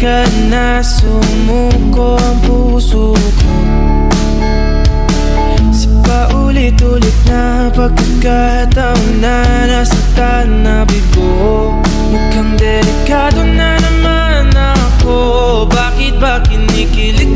ka na, sumuko ang puso ko sa paulit-ulit na pagkakataon na nasaktan na bigo. Mukhang delikado na naman ako. Bakit ba kinikilig